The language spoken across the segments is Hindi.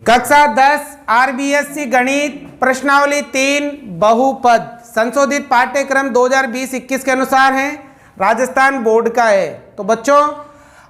कक्षा 10 आरबीएससी गणित प्रश्नावली 3 बहुपद संशोधित पाठ्यक्रम 2020-21 के अनुसार है, राजस्थान बोर्ड का है। तो बच्चों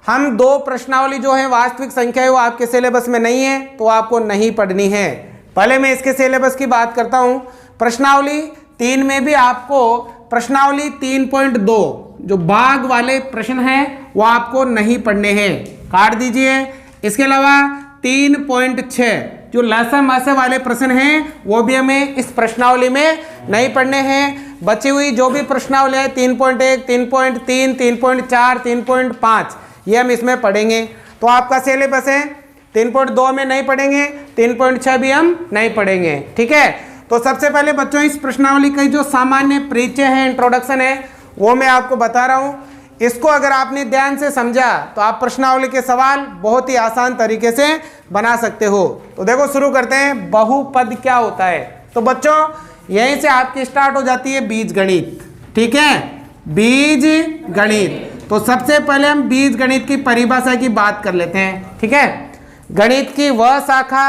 हम दो प्रश्नावली जो है वास्तविक संख्या है वो आपके सिलेबस में नहीं है, तो आपको नहीं पढ़नी है। पहले मैं इसके सिलेबस की बात करता हूं। प्रश्नावली 3 में भी आपको प्रश्नावली 3.2 जो भाग वाले प्रश्न हैं वो आपको नहीं पढ़ने हैं, काट दीजिए। इसके अलावा 3.6 जो लसम मसे वाले प्रश्न हैं वो भी हमें इस प्रश्नावली में नहीं पढ़ने हैं। बची हुई जो भी प्रश्नावली है 3.1, 3.3, 3.4, 3.5 ये हम इसमें पढ़ेंगे। तो आपका सिलेबस है 3.2 में नहीं पढ़ेंगे, 3.6 भी हम नहीं पढ़ेंगे, ठीक है। तो सबसे पहले बच्चों इस प्रश्नावली का जो सामान्य परिचय है, इंट्रोडक्शन है, वो मैं आपको बता रहा हूँ। इसको अगर आपने ध्यान से समझा तो आप प्रश्नावली के सवाल बहुत ही आसान तरीके से बना सकते हो। तो देखो शुरू करते हैं, बहुपद क्या होता है। तो बच्चों यहीं से आपकी स्टार्ट हो जाती है बीज गणित, ठीक है, बीज गणित। तो सबसे पहले हम बीज गणित की परिभाषा की बात कर लेते हैं, ठीक है। गणित की वह शाखा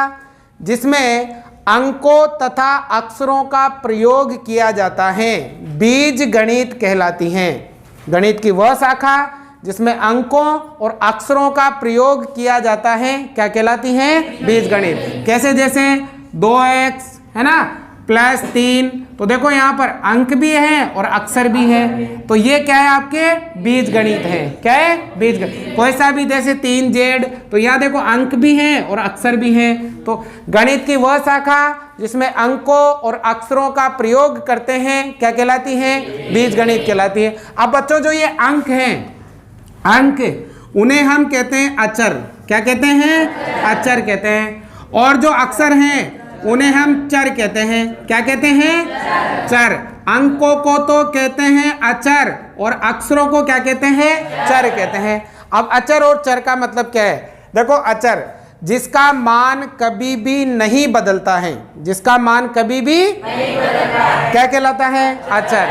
जिसमें अंकों तथा अक्षरों का प्रयोग किया जाता है बीज गणित कहलाती हैं। गणित की वह शाखा जिसमें अंकों और अक्षरों का प्रयोग किया जाता है क्या कहलाती हैं? बीज गणित। कैसे? जैसे 2x है ना प्लस 3, तो देखो यहाँ पर अंक भी है और अक्षर भी है, तो ये क्या है आपके बीज गणित है। क्या है? बीज गणित। कोई सा भी जैसे 3z, तो यहाँ देखो अंक भी है और अक्षर भी है। तो गणित की वह शाखा जिसमें अंकों और अक्षरों का प्रयोग करते हैं क्या कहलाती है? बीज गणित कहलाती है। अब बच्चों जो ये अंक हैं, अंक उन्हें हम कहते हैं अचर। क्या कहते हैं? अचर कहते हैं। और जो अक्षर हैं उन्हें हम चर कहते हैं। क्या कहते हैं? चर। अंकों को तो कहते हैं अचर और अक्षरों को क्या कहते हैं? चर कहते हैं। अब अचर और चर का मतलब क्या है? देखो अचर जिसका मान कभी भी नहीं बदलता है, जिसका मान कभी भी नहीं बदलता क्या कहलाता है? अचर।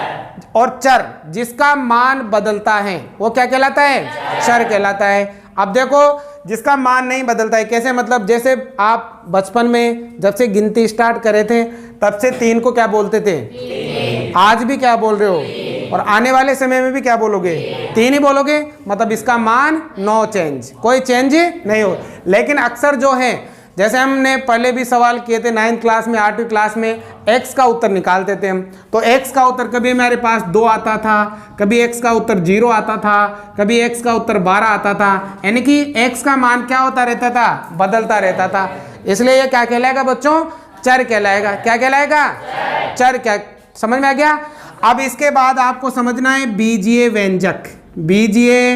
और चर जिसका मान बदलता है वो क्या कहलाता है? चर कहलाता है। अब देखो जिसका मान नहीं बदलता है कैसे? मतलब जैसे आप बचपन में जब से गिनती स्टार्ट करे थे तब से 3 को क्या बोलते थे? आज भी क्या बोल रहे हो? और आने वाले समय में भी क्या बोलोगे? 3 ही बोलोगे। मतलब इसका मान नो चेंज, कोई चेंज नहीं हो। लेकिन अक्सर जो है, जैसे हमने पहले भी सवाल किए थे 9th क्लास में, 8वीं क्लास में, x का उत्तर निकालते थे हम, तो x का उत्तर कभी मेरे पास 2 आता था, कभी x का उत्तर 0 आता था, कभी x का उत्तर 12 आता था। यानी कि x का मान क्या होता रहता था? बदलता रहता था। इसलिए ये क्या कहलाएगा बच्चों? चर कहलाएगा। क्या कहलाएगा? चर। क्या समझ में आ गया? अब इसके बाद आपको समझना है बीजीय व्यंजक। बीजीय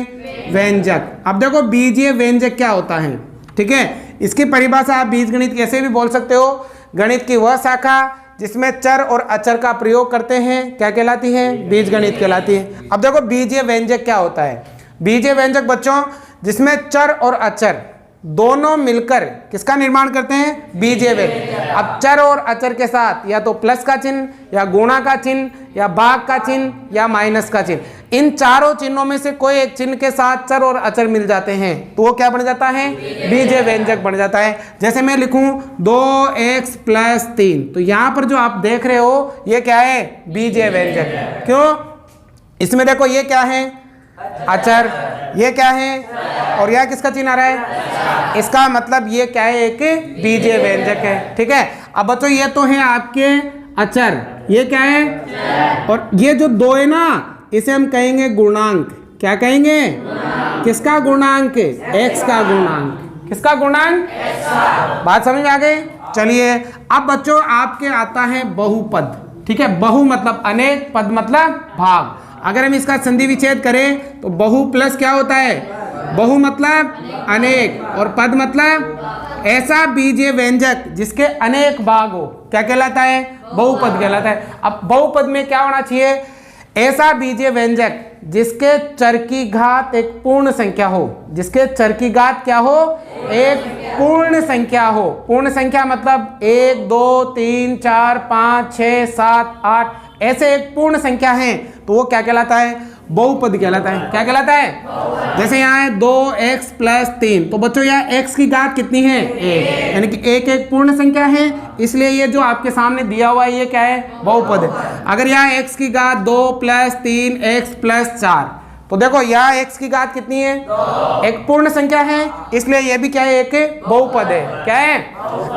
व्यंजक। अब देखो बीजीय व्यंजक क्या होता है, ठीक है। इसकी परिभाषा आप बीजगणित कैसे भी बोल सकते हो। गणित की वह शाखा जिसमें चर और अचर का प्रयोग करते हैं क्या कहलाती है? बीजगणित कहलाती है। अब देखो बीजीय व्यंजक क्या होता है। बीजीय व्यंजक बच्चों जिसमें चर और अचर दोनों मिलकर किसका निर्माण करते हैं? बीजीय व्यंजक। अब चर और अचर के साथ या तो प्लस का चिन्ह या गुणा का चिन्ह या भाग का चिन्ह या माइनस का चिन्ह, इन चारों चिन्हों में से कोई एक चिन्ह के साथ चर और अचर मिल जाते हैं तो वो क्या बन जाता है? बीजीय व्यंजक बन जाता है। जैसे मैं लिखूं 2x प्लस 3, तो यहाँ पर जो आप देख रहे हो ये क्या है? बीजीय व्यंजक। क्यों? इसमें देखो ये क्या है? अचर। ये क्या है? और यह किसका चिन्ह आ रहा है? इसका मतलब ये क्या है? एक बीजीय व्यंजक है, ठीक है। अब बच्चों ये तो है आपके अचर, ये क्या है? और ये जो 2 है ना इसे हम कहेंगे गुणांक। क्या कहेंगे? किसका गुणांक? x का गुणांक। किसका गुणांक? बात समझ में आ गई? चलिए अब बच्चों आपके आता है बहुपद, ठीक है। बहु मतलब अनेक, पद मतलब भाग। अगर हम इसका संधि विच्छेद करें तो बहु प्लस क्या होता है? बहु मतलब अनेक और पद मतलब ऐसा बीजीय व्यंजक जिसके अनेक भाग हो क्या कहलाता है? बहुपद कहलाता है। अब बहुपद में क्या होना चाहिए? ऐसा बीजीय व्यंजक जिसके चर की घात एक पूर्ण संख्या हो। जिसके चर की घात क्या हो? एक पूर्ण संख्या हो। पूर्ण संख्या मतलब 1 2 3 4 5 6 7 8 ऐसे एक पूर्ण संख्या है तो वो क्या कहलाता है? बहुपद कहलाता है। क्या कहलाता है? जैसे यहाँ है 2x + 3, तो बच्चों यहाँ x की घात कितनी है? 1, यानी कि एक एक पूर्ण संख्या है, इसलिए ये जो आपके सामने दिया हुआ है ये क्या है? बहुपद है। अगर यहाँ x की घात 2 + 3x + 4, तो देखो यहाँ x की घात कितनी है? 1 पूर्ण संख्या है, इसलिए ये भी क्या है? एक बहुपद है। क्या है?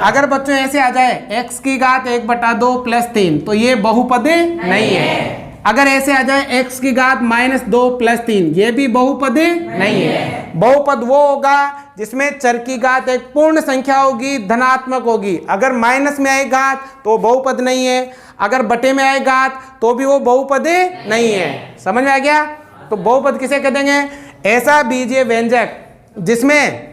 अगर बच्चों ऐसे आ जाए x की घात 1/2 + 3, तो ये बहुपद नहीं है। अगर ऐसे आ जाए x की घात -2 + 3, ये भी बहुपद नहीं है। बहुपद वो होगा जिसमें चर की घात एक पूर्ण संख्या होगी, धनात्मक होगी। अगर माइनस में आए घात तो बहुपद नहीं है, अगर बटे में आए घात तो भी वो बहुपद नहीं है। समझ में आ गया? तो बहुपद किसे कह देंगे? ऐसा बीजीय व्यंजक जिसमें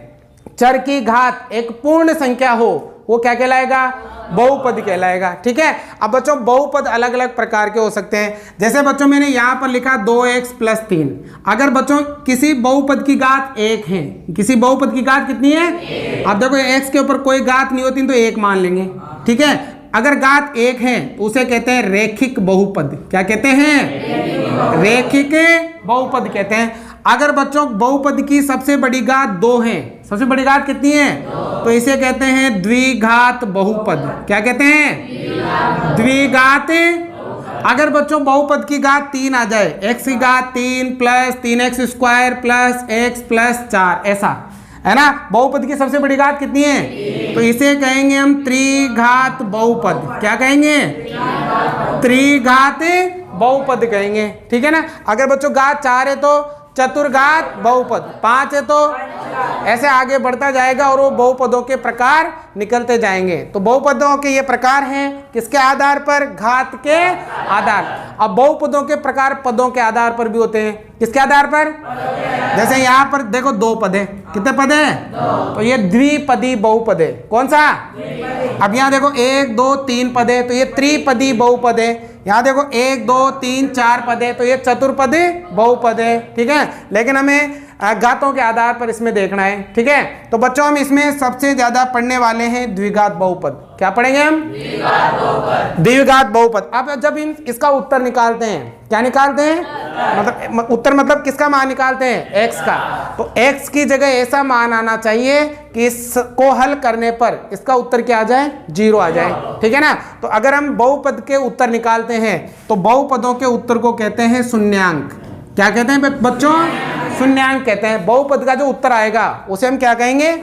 चर की घात एक पूर्ण संख्या हो, वो क्या कहलाएगा? बहुपद कहलाएगा। ठीक है। अब बच्चों बहुपद अलग अलग प्रकार के हो सकते हैं। जैसे बच्चों मैंने यहाँ पर लिखा 2x + 3, अगर बच्चों किसी बहुपद की घात 1 है, किसी बहुपद की घात कितनी है? अब देखो x के ऊपर कोई घात नहीं होती तो 1 मान लेंगे। ठीक है। अगर घात 1 है तो उसे कहते हैं रेखिक बहुपद। क्या कहते हैं? रेखिक बहुपद कहते हैं। अगर बच्चों बहुपद की सबसे बड़ी घात 2 है, सबसे बड़ी घात कितनी है? तो इसे कहते हैं द्विघात बहुपद। क्या कहते हैं? द्विघात। अगर बच्चों बहुपद की घात 3 आ जाए, x की घात 3 + 3x² + x + 4, ऐसा है ना, बहुपद की सबसे बड़ी घात कितनी है? तो इसे कहेंगे हम त्रिघात बहुपद। क्या कहेंगे? त्रिघात बहुपद कहेंगे। ठीक है ना। अगर बच्चों घात 4 है तो चतुर्घात बहुपद, 5 है तो ऐसे आगे बढ़ता जाएगा और वो बहुपदों के प्रकार निकलते जाएंगे। तो बहुपदों के ये प्रकार हैं किसके आधार पर? घात के आधार। अब बहुपदों के प्रकार पदों के आधार पर भी होते हैं। किसके आधार पर? जैसे यहाँ पर देखो 2 पद है। कितने पद है? तो ये द्विपदी बहुपद है। कौन सा? अब यहाँ देखो 1 2 3 पद है, तो ये त्रिपदी बहुपद है। यहाँ देखो 1 2 3 4 पद है, तो ये चतुर्पदी बहुपद है। ठीक है। लेकिन हमें घातों के आधार पर इसमें देखना है। ठीक है। तो बच्चों हम इसमें सबसे ज्यादा पढ़ने वाले हैं द्विघात बहुपद। क्या पढ़ेंगे हम? द्विघात बहुपद। अब जब इसका उत्तर निकालते हैं, क्या निकालते हैं? मतलब उत्तर मतलब किसका मान निकालते हैं? x का। तो x की जगह ऐसा मान आना चाहिए कि इसको हल करने पर इसका उत्तर क्या आ जाए? 0 आ जाए। ठीक है ना। तो अगर हम बहुपद के उत्तर निकालते हैं तो बहुपदों के उत्तर को कहते हैं शून्यांक। क्या कहते हैं बच्चों? शून्यांक कहते हैं। बहुपद का जो उत्तर आएगा उसे हम क्या कहेंगे?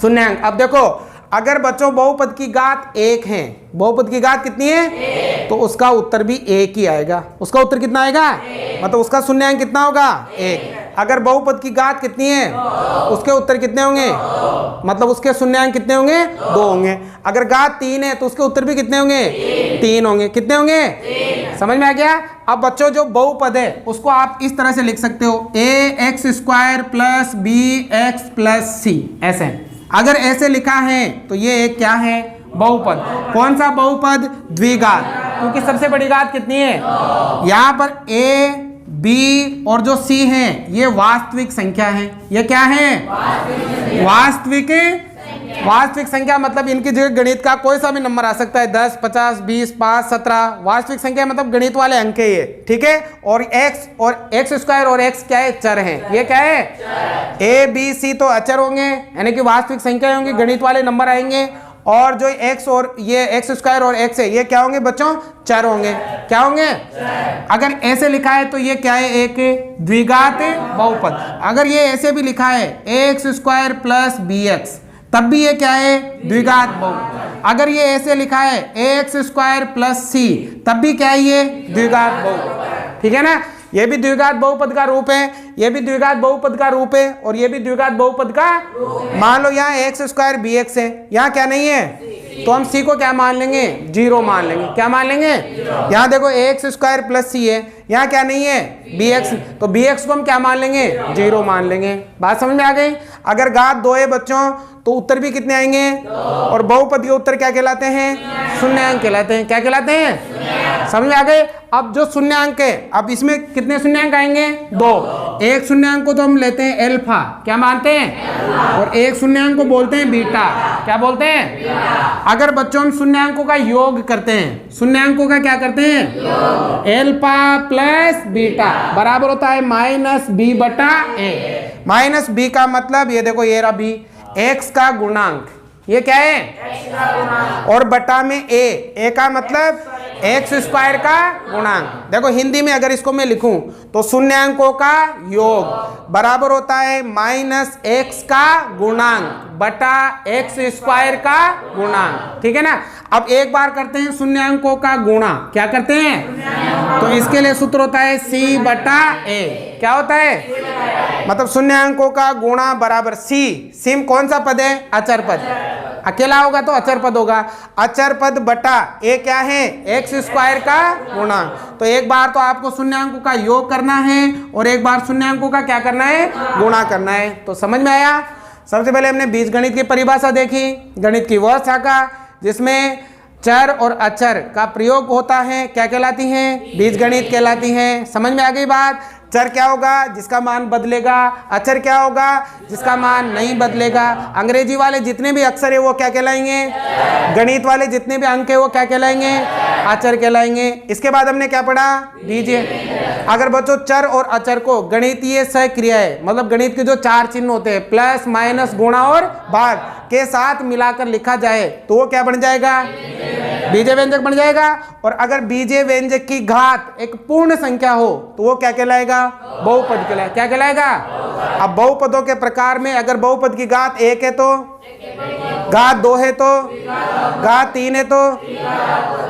शून्यांक। अब देखो अगर बच्चों बहुपद की घात 1 है, बहुपद की घात कितनी है? तो उसका उत्तर भी 1 ही आएगा। उसका उत्तर कितना आएगा? मतलब उसका शून्यांक कितना होगा? 1। अगर बहुपद की घात कितनी है? उसके उत्तर कितने होंगे? मतलब उसके शून्यांक कितने होंगे? 2 होंगे। अगर घात 3 है तो उसके उत्तर भी कितने होंगे? 3 होंगे। कितने होंगे? समझ में आ गया? अब बच्चों जो बहुपद है उसको आप इस तरह से लिख सकते हो, ax² + bx + c। ऐसे अगर ऐसे लिखा है तो ये एक क्या है? बहुपद। कौन सा बहुपद? द्विघात। क्योंकि सबसे बड़ी घात कितनी है? यहाँ पर a b और जो c है ये वास्तविक संख्या है। ये क्या है? वास्तविक संख्या। मतलब इनकी जगह गणित का कोई सा भी नंबर आ सकता है, 10 50 20 5 17। वास्तविक संख्या मतलब गणित वाले अंक है ये। ठीक है। और x² और x क्या है? चर है। ये क्या है? a b c तो अचर होंगे, यानी कि वास्तविक संख्या होंगी, गणित वाले नंबर आएंगे। और जो x और ये x² और x है ये क्या होंगे बच्चों? चर होंगे। क्या होंगे? अगर ऐसे लिखा है तो ये क्या है? एक द्विघात बहुपद। अगर ये ऐसे भी लिखा है ax² + bx, तब भी ये क्या है? द्विघात बहुपद। अगर ये ऐसे लिखा है ax² + c, तब भी क्या है? ये द्विघात बहुपद। ठीक है ना। ये भी द्विघात बहुपद का रूप है, ये भी द्विघात बहुपद का रूप है, और ये भी द्विघात बहुपद का। मान लो यहाँ ax² bx है, यहाँ क्या नहीं है? तो हम c को क्या मान लेंगे? 0 मान लेंगे। क्या मान लेंगे? यहाँ देखो ax² + c है, यहाँ क्या नहीं है? bx। तो bx को हम क्या मान लेंगे? 0 मान लेंगे। बात समझ में आ गई? अगर घात 2 है बच्चों तो उत्तर भी कितने आएंगे? और बहुपद के उत्तर क्या कहलाते हैं? शून्यांक कहलाते हैं। क्या कहलाते हैं? समझ में आ गए? अब जो शून्यांक है, अब इसमें कितने शून्यांक आएंगे? 2। एक शून्यांक को तो हम लेते हैं अल्फा, क्या मानते हैं? और एक शून्यांक को बोलते हैं बीटा। क्या बोलते हैं? अगर बच्चों हम शून्यांकों का योग करते हैं, शून्यांकों का क्या करते हैं? अल्फा प्लस बीटा बराबर होता है माइनस बी बटा ए। माइनस बी का मतलब ये देखो ये रहा बी, एक्स का गुणांक, ये क्या है और बटा में ए का मतलब एक्स स्क्वायर का गुणांक। देखो हिंदी में अगर इसको मैं लिखूं तो शून्यांकों का योग बराबर होता है माइनस एक्स का गुणांक बटा एक्स स्क्वायर का गुणांक, ठीक है ना। अब एक बार करते हैं शून्यांकों का गुणा, क्या करते हैं तो इसके लिए सूत्र होता है सी बटा ए। क्या होता है मतलब शून्यांकों का गुणा बराबर सी। सिम कौन सा पद है अचर पद, अकेला होगा तो अचर पद होगा, अचर पद बटा ए क्या है एक्स स्क्वायर का गुणांक। तो एक बार तो आपको शून्यांकों का योग करना है और एक बार शून्यांकों का क्या करना है गुणा करना है। तो समझ में आया। सबसे पहले हमने बीजगणित की परिभाषा देखी, गणित की वह शाखा जिसमें चर और अचर का प्रयोग होता है क्या कहलाती हैं बीजगणित कहलाती हैं। समझ में आ गई बात। चर क्या होगा जिसका मान बदलेगा, अचर क्या होगा जिसका मान नहीं बदलेगा। अंग्रेजी वाले जितने भी अक्षर है वो क्या कहलाएंगे, गणित वाले जितने भी अंक है वो क्या कहलाएंगे, अचर कहलाएंगे। इसके बाद हमने क्या पढ़ा दीजिए। अगर बच्चों चर और अचर को गणितीय सक्रियाएं मतलब गणित के जो चार चिन्ह होते हैं प्लस माइनस गुणा और भाग के साथ मिलाकर लिखा जाए तो वो क्या बन जाएगा, बीजे व्यंजक बन जाएगा। और अगर बीजे व्यंजक की घात एक पूर्ण संख्या हो तो वो क्या कहलाएगा, बहुपद कहलाएगा। क्या कहलाएगा। अब बहुपदों के प्रकार में अगर बहुपद की घात एक है तो, घात दो है तो, घात तीन है तो,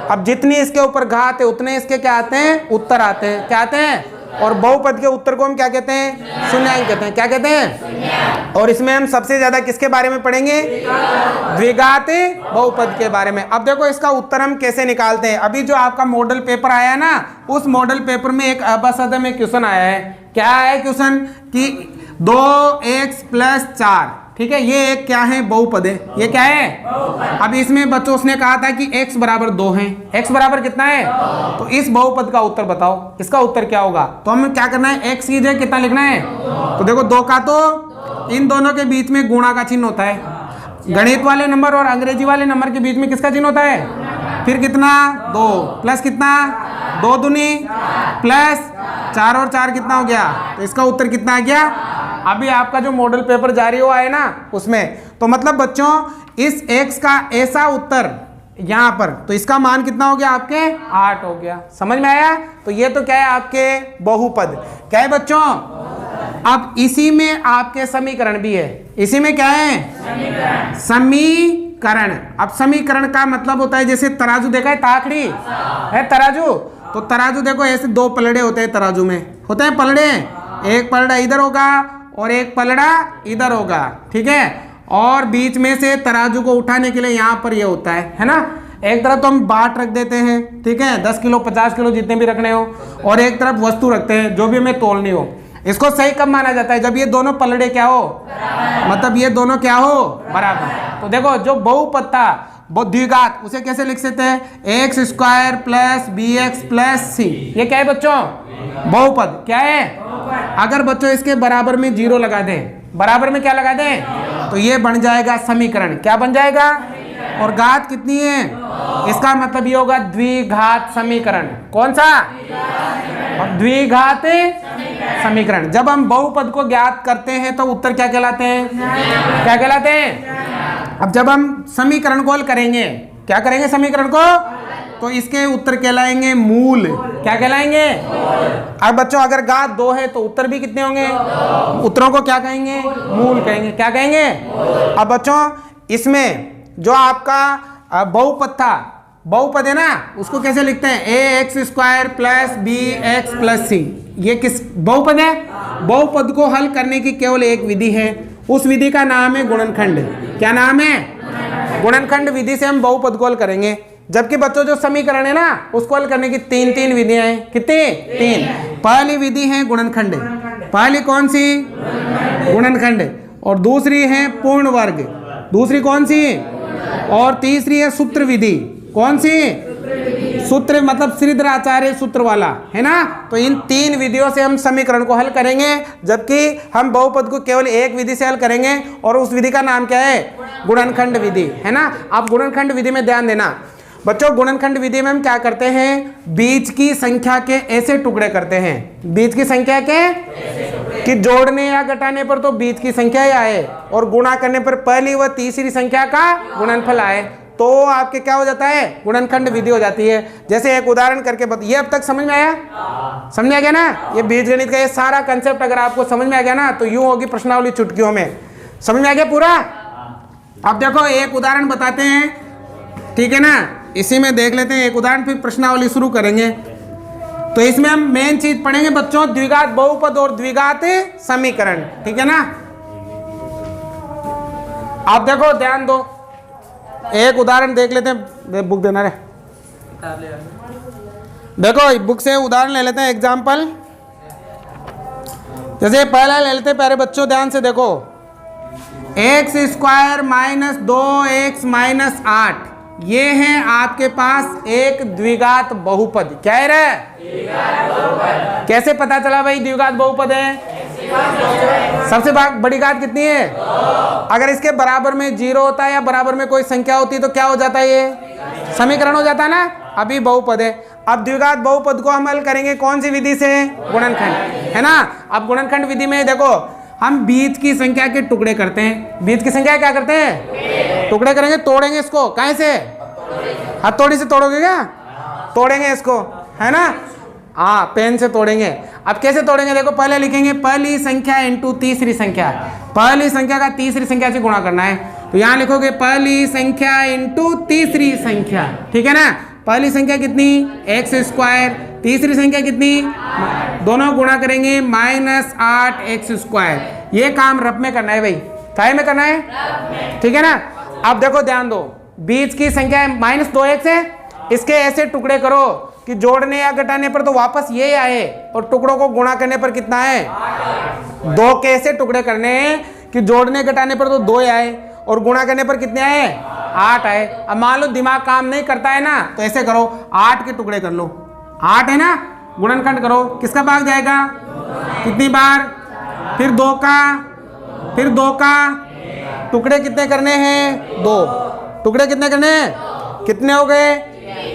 अब जितनी इसके ऊपर घात है उतने इसके क्या आते हैं उत्तर आते हैं। क्या आते हैं। और बहुपद के उत्तर को हम क्या कहते हैं, शून्यांक कहते हैं। क्या कहते हैं। और इसमें हम सबसे ज्यादा किसके बारे में पढ़ेंगे, द्विघात बहुपद के बारे में। अब देखो इसका उत्तर हम कैसे निकालते हैं। अभी जो आपका मॉडल पेपर आया है ना, उस मॉडल पेपर में एक अबसद में क्वेश्चन आया है। क्या है क्वेश्चन कि 2x + 4, ठीक है, ये एक क्या है बहुपद है। ये क्या है। अब इसमें बच्चों उसने कहा था कि x बराबर 2 है, x बराबर कितना है, तो इस बहुपद का उत्तर बताओ, इसका उत्तर क्या होगा। तो हमें क्या करना है, x की जगह कितना लिखना है, तो देखो 2 का तो इन दोनों के बीच में गुणा का चिन्ह होता है। गणित वाले नंबर और अंग्रेजी वाले नंबर के बीच में किसका चिन्ह होता है, फिर कितना 2 प्लस कितना 2 दूनी प्लस 4 और 4 कितना हो गया, तो इसका उत्तर कितना आ गया। अभी आपका जो मॉडल पेपर जारी हुआ है ना उसमें, तो मतलब बच्चों इस x का ऐसा उत्तर यहाँ पर, तो इसका मान कितना हो गया आपके 8 हो गया। समझ में आया। तो ये तो क्या है आपके बहुपद। क्या है बच्चों। अब इसी में आपके समीकरण भी है। इसी में क्या है समीकरण। अब समीकरण का मतलब होता है जैसे तराजू देखा है, ताखड़ी है तराजू, तो तराजू देखो ऐसे 2 पलड़े होते हैं तराजू में, होते हैं पलड़े, एक पलड़ा इधर होगा और एक पलड़ा इधर होगा, ठीक है। और बीच में से तराजू को उठाने के लिए यहाँ पर ये होता है ना। एक तरफ तो हम बाट रख देते हैं, ठीक है, 10 किलो 50 किलो जितने भी रखने हो, और एक तरफ वस्तु रखते हैं जो भी हमें तोलनी हो। इसको सही कब माना जाता है, जब ये दोनों पलड़े क्या हो, मतलब ये दोनों क्या हो बराबर। तो देखो जो बहुपद था द्विघात, उसे कैसे लिख सकते हैं, x² + bx + c। ये क्या है बच्चों, बहुपद। क्या है। अगर बच्चों इसके बराबर में 0 लगा दें, बराबर में क्या लगा दें, तो ये बन जाएगा समीकरण। क्या बन जाएगा। और घात कितनी है, इसका मतलब ये होगा द्विघात समीकरण। कौन सा, द्विघात समीकरण। जब हम बहुपद को ज्ञात करते हैं तो उत्तर क्या कहलाते हैं, क्या कहलाते हैं। अब जब हम समीकरण को हल करेंगे, क्या करेंगे समीकरण को, तो इसके उत्तर कहलाएंगे मूल। क्या कहलाएंगे। अब बच्चों अगर घात 2 है तो उत्तर भी कितने होंगे, उत्तरों को क्या कहेंगे, मूल कहेंगे। क्या कहेंगे। अब बच्चों इसमें जो आपका बहुपद था, बहुपद है ना, उसको कैसे लिखते हैं, ax² + bx + c। ये किस बहुपद है। बहुपद को हल करने की केवल एक विधि है, उस विधि का नाम है गुणनखंड। क्या नाम है, गुणनखंड विधि से हम बहुपद को हल करेंगे। जबकि बच्चों जो समीकरण है ना उसको हल करने की 3 विधियां हैं। कितनी 3। पहली विधि है गुणनखंड। पहली कौन सी, गुणनखंड। और दूसरी है पूर्ण वर्ग। दूसरी कौन सी, और तीसरी है सूत्र विधि। कौन सी, सूत्र मतलब श्रीधराचार्य सूत्र वाला है ना। तो इन 3 विधियों से हम समीकरण को हल करेंगे, जबकि हम बहुपद को केवल एक विधि से हल करेंगे, और उस विधि का नाम क्या है, गुणनखंड विधि, है ना। आप गुणनखंड विधि में ध्यान देना, बच्चों गुणनखंड विधि में हम क्या करते हैं, बीज की संख्या के ऐसे टुकड़े करते हैं, बीज की संख्या के कि जोड़ने या घटाने पर तो बीज की संख्या ही आए और गुणा करने पर पहली व तीसरी संख्या का गुणनफल आए, तो आपके क्या हो जाता है, गुणनखंड विधि हो जाती है। जैसे एक उदाहरण करके बता, ये अब तक समझ में आया, समझ में आ गया ना, ये बीजगणित का ये सारा कंसेप्ट अगर आपको समझ में आ गया ना तो यूं होगी प्रश्नावली चुटकियों में, समझ में आ गया पूरा। अब देखो एक उदाहरण बताते हैं, ठीक है ना, इसी में देख लेते हैं एक उदाहरण, फिर प्रश्नावली शुरू करेंगे। तो इसमें हम मेन चीज पढ़ेंगे बच्चों, द्विघात बहुपद और द्विघात समीकरण, ठीक है ना। आप देखो ध्यान दो, एक उदाहरण देख लेते हैं, बुक देना रे, देखो बुक से उदाहरण ले लेते हैं, एग्जाम्पल। जैसे पहला ले लेते हैं, पहले बच्चों ध्यान से देखो, x square minus 2x minus 8, ये है आपके पास एक द्विघात बहुपद। क्या है रे, कैसे पता चला भाई द्विघात बहुपद है, सबसे बड़ी घात कितनी है, अगर इसके बराबर में 0 होता है या बराबर में कोई संख्या होती है तो क्या हो जाता है, ये समीकरण हो जाता है ना, अभी बहुपद है। अब द्विघात बहुपद को हम हल करेंगे कौन सी विधि से, गुणनखंड, है ना। अब गुणनखंड विधि में देखो हम बीज की संख्या के टुकड़े करते हैं, बीज की संख्या क्या करते हैं, टुकड़े करेंगे, तोड़ेंगे इसको, कैसे से, हथौड़ी से तोड़ोगे क्या, तोड़ेंगे इसको, है ना, हाँ पेन से तोड़ेंगे। अब कैसे तोड़ेंगे, देखो पहले लिखेंगे पहली संख्या इंटू तीसरी संख्या, पहली संख्या का तीसरी संख्या से गुणा करना है, तो यहाँ लिखोगे पहली संख्या इंटू तीसरी संख्या, ठीक है ना। पहली संख्या कितनी, एक्स स्क्वायर, तीसरी संख्या कितनी, दोनों गुणा करेंगे माइनस 8x स्क्वायर। ये काम रफ में करना है भाई, काय में करना है, ठीक है ना। अब देखो ध्यान दो, बीज की संख्या माइनस 2x है, इसके ऐसे टुकड़े करो कि जोड़ने या घटाने पर तो वापस ये आए और टुकड़ों को गुणा करने पर कितना है, 2 के ऐसे टुकड़े करने हैं कि जोड़ने घटाने पर तो 2 आए और गुणा करने पर कितने आए, 8 आए। अब मान लो दिमाग काम नहीं करता है ना, तो ऐसे करो 8 के टुकड़े कर लो, 8 है ना, गुणनखंड करो, किसका भाग जाएगा, कितनी बार, फिर 2 का, फिर 2 का, टुकड़े कितने करने हैं, 2, टुकड़े कितने करने हैं, कितने हो गए,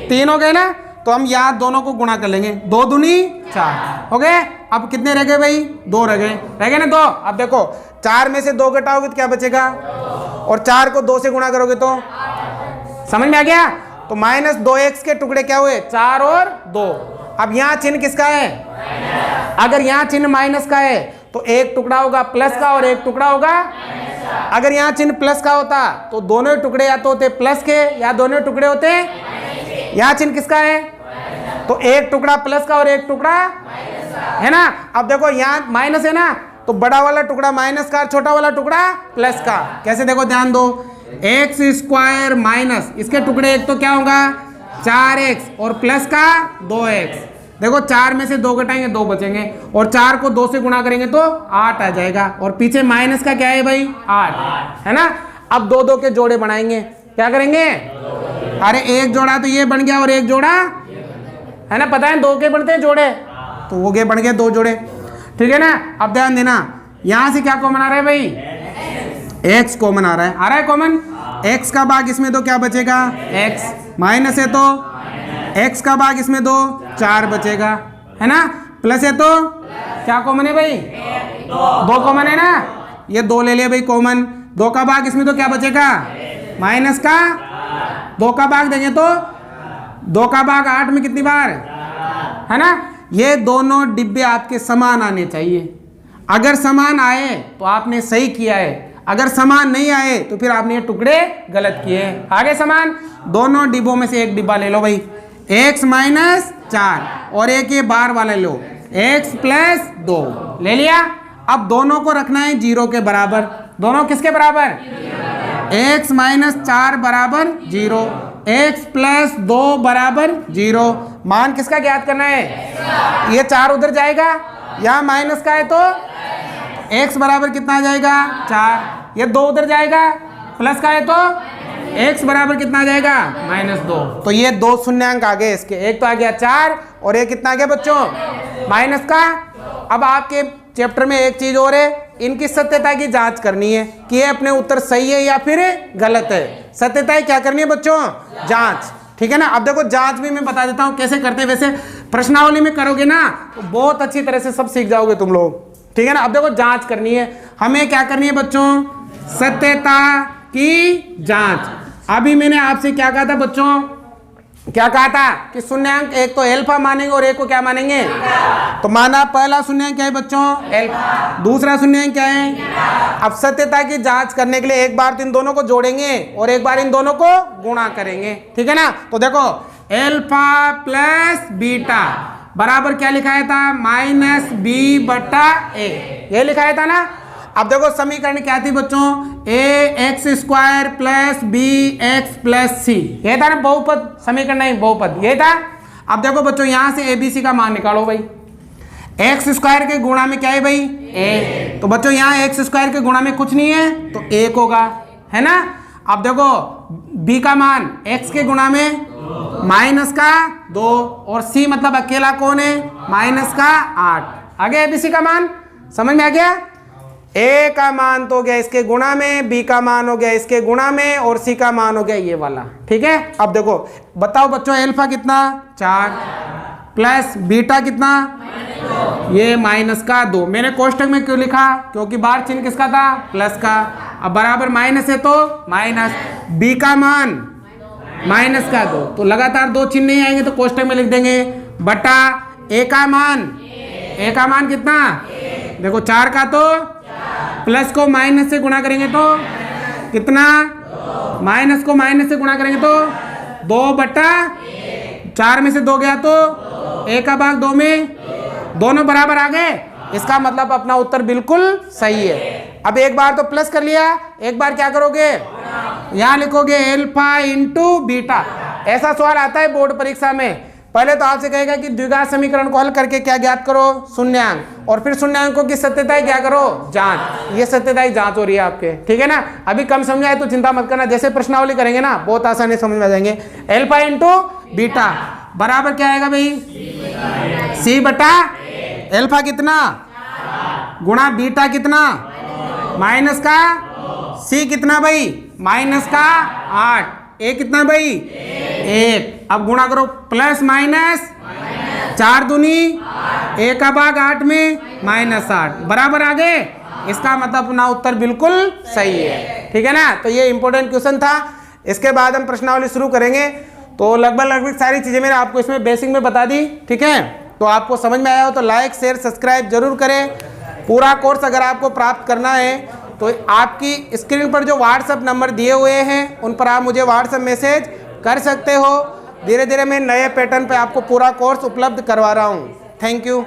3 हो गए ना, तो हम यहाँ दोनों को गुणा कर लेंगे, 2 दूनी 4 हो गए। अब कितने रह गए भाई, 2 रह गए ना 2। अब देखो 4 में से 2 घटाओगे तो क्या बचेगा, और 4 को 2 से गुणा करोगे तो, समझ में आ गया। तो माइनस 2x के टुकड़े क्या हुए, 4 और 2। अब यहाँ चिन्ह किसका है, अगर यहाँ चिन्ह माइनस का है तो एक टुकड़ा होगा प्लस का और एक टुकड़ा होगा, अगर यहाँ चिन्ह प्लस का होता तो दोनों टुकड़े या तो होते प्लस के या दोनों टुकड़े होते, यहाँ चिन्ह किसका है, तो एक टुकड़ा प्लस का और एक टुकड़ा है ना। अब देखो यहाँ माइनस है ना, तो बड़ा वाला टुकड़ा माइनस का, छोटा वाला टुकड़ा प्लस का। कैसे, देखो ध्यान दो, एक्स स्क्वायर माइनस, इसके टुकड़े एक तो क्या होगा 4x और प्लस का 2x। देखो 4 में से 2 घटाएंगे 2 बचेंगे और 4 को 2 से गुणा करेंगे तो 8 आ जाएगा, और पीछे माइनस का क्या है भाई 8, है ना। अब 2 2 के जोड़े बनाएंगे, क्या करेंगे, अरे एक जोड़ा तो ये बन गया और एक जोड़ा है ना, पता है 2 के बनते हैं जोड़े, तो वो के बन गए 2 जोड़े, ठीक है ना। अब ध्यान देना, यहां से क्या कॉमन आ रहा है भाई, x कॉमन आ रहा है कॉमन, x का भाग इसमें 2 क्या बचेगा, x माइनस है तो x का भाग इसमें 2 4 बचेगा, है ना। प्लस है तो क्या कॉमन है भाई, 2 कॉमन है ना, ये 2 ले लिया भाई कॉमन, 2 का भाग इसमें तो क्या बचेगा, माइनस का 2 का भाग देंगे तो 2 का भाग 8 में कितनी बार, है ना। ये दोनों डिब्बे आपके समान आने चाहिए, अगर समान आए तो आपने सही किया है, अगर समान नहीं आए तो फिर आपने ये टुकड़े गलत किए। आगे समान, दोनों डिब्बों में से एक डिब्बा ले लो भाई, x माइनस 4 और एक ये बार वाला लो, x प्लस 2 ले लिया। अब दोनों को रखना है 0 के बराबर, दोनों किसके बराबर, x माइनस 4 बराबर 0, x प्लस 2 बराबर 0। मान किसका ज्ञात करना है, ये 4 उधर जाएगा, यहाँ माइनस का है तो x बराबर कितना आ जाएगा 4, ये 2 उधर जाएगा, प्लस का है तो x बराबर कितना आ जाएगा -2। तो ये 2 शून्यांक आ गए इसके, एक तो आ गया 4 और एक कितना आ गया बच्चों माइनस का। अब आपके चैप्टर में एक चीज और है, इनकी सत्यता की जांच करनी है कि ये अपने उत्तर सही है या फिर गलत है। सत्यता क्या करनी है बच्चों, जांच। ठीक है ना। अब देखो जांच भी मैं बता देता हूं कैसे करते हैं, वैसे प्रश्नावली में करोगे ना तो बहुत अच्छी तरह से सब सीख जाओगे तुम लोग, ठीक है ना। अब देखो जांच करनी है, हमें क्या करनी है बच्चों, सत्यता की जांच। अभी मैंने आपसे क्या कहा था बच्चों, क्या कहा था कि शून्यांक एक तो एल्फा मानेंगे और एक को क्या मानेंगे, तो माना पहला शून्यांक क्या है बच्चों, एल्फा, दूसरा शून्यांक क्या है। अब सत्यता की जांच करने के लिए एक बार तो इन दोनों को जोड़ेंगे और एक बार इन दोनों को गुणा करेंगे, ठीक है ना। तो देखो एल्फा प्लस बीटा बराबर क्या लिखाया था, माइनस बी बटा ए, ये लिखाया था ना। अब देखो समीकरण क्या थी बच्चों, A X square plus B X plus C, ये था ना बहुपद समीकरण, नहीं बहुपद ये था। अब देखो बच्चों यहां से एबीसी का मान निकालो भाई, एक्स स्क्वायर के गुणा में क्या है भाई, ए, तो बच्चों यहाँ एक्स स्क्वायर के गुणा में कुछ नहीं है तो एक होगा, है ना। अब देखो बी का मान एक्स के गुणा में माइनस का 2 और सी मतलब अकेला कौन है, माइनस का 8। आ गया एबीसी का मान, समझ में आ गया। ए का मान तो हो गया इसके गुणा में, बी का मान हो गया इसके गुणा में और सी का मान हो गया ये वाला, ठीक है। अब देखो बताओ बच्चों एल्फा कितना 4 प्लस बीटा कितना, ये माइनस का 2। मैंने कोष्टक में क्यों लिखा, क्योंकि बाहर चिन्ह किसका था, प्लस का। अब बराबर माइनस है तो माइनस, बी का मान माइनस का 2, तो लगातार 2 चिन्ह नहीं आएंगे तो कोष्टक में लिख देंगे बटा ए का मान, ए का मान कितना, देखो 4 का तो प्लस को माइनस से गुणा करेंगे तो कितना, माइनस को माइनस से गुणा करेंगे तो 2 बटा 4 में से 2 गया तो ए का भाग 2 में, दोनों बराबर आ गए। इसका मतलब अपना उत्तर बिल्कुल सही है। अब एक बार तो प्लस कर लिया, एक बार क्या करोगे, यहां लिखोगे एल्फा इंटू बीटा। ऐसा सवाल आता है बोर्ड परीक्षा में, पहले तो आपसे कहेगा कि द्विघात समीकरण को हल करके क्या ज्ञात करो, शून्यांक, और फिर शून्यांकों की सत्यता क्या करो, जांच। ये सत्यता की जांच हो रही है आपके, ठीक है ना। अभी कम समझ आए तो चिंता मत करना, जैसे प्रश्नावली करेंगे ना बहुत आसानी समझ में आ जाएंगे। एल्फा इंटू बीटा बराबर क्या आएगा भाई, सी बटा एल्फा कितना गुणा बीटा कितना, माइनस का सी कितना भाई, माइनस का 8, ए कितना भाई 1। अब गुणा करो प्लस माइनस 4 दूनी ए का भाग 8 में माइनस 8 बराबर आ गए। इसका मतलब अपना उत्तर बिल्कुल सही है, ठीक है ना। तो ये इंपॉर्टेंट क्वेश्चन था। इसके बाद हम प्रश्नावली शुरू करेंगे। तो लगभग सारी चीजें मैंने आपको इसमें बेसिक में बता दी, ठीक है। तो आपको समझ में आया हो तो लाइक शेयर सब्सक्राइब जरूर करें। पूरा कोर्स अगर आपको प्राप्त करना है तो आपकी स्क्रीन पर जो व्हाट्सएप नंबर दिए हुए हैं उन पर आप मुझे व्हाट्सएप मैसेज कर सकते हो। धीरे धीरे मैं नए पैटर्न पे आपको पूरा कोर्स उपलब्ध करवा रहा हूँ। Thank you.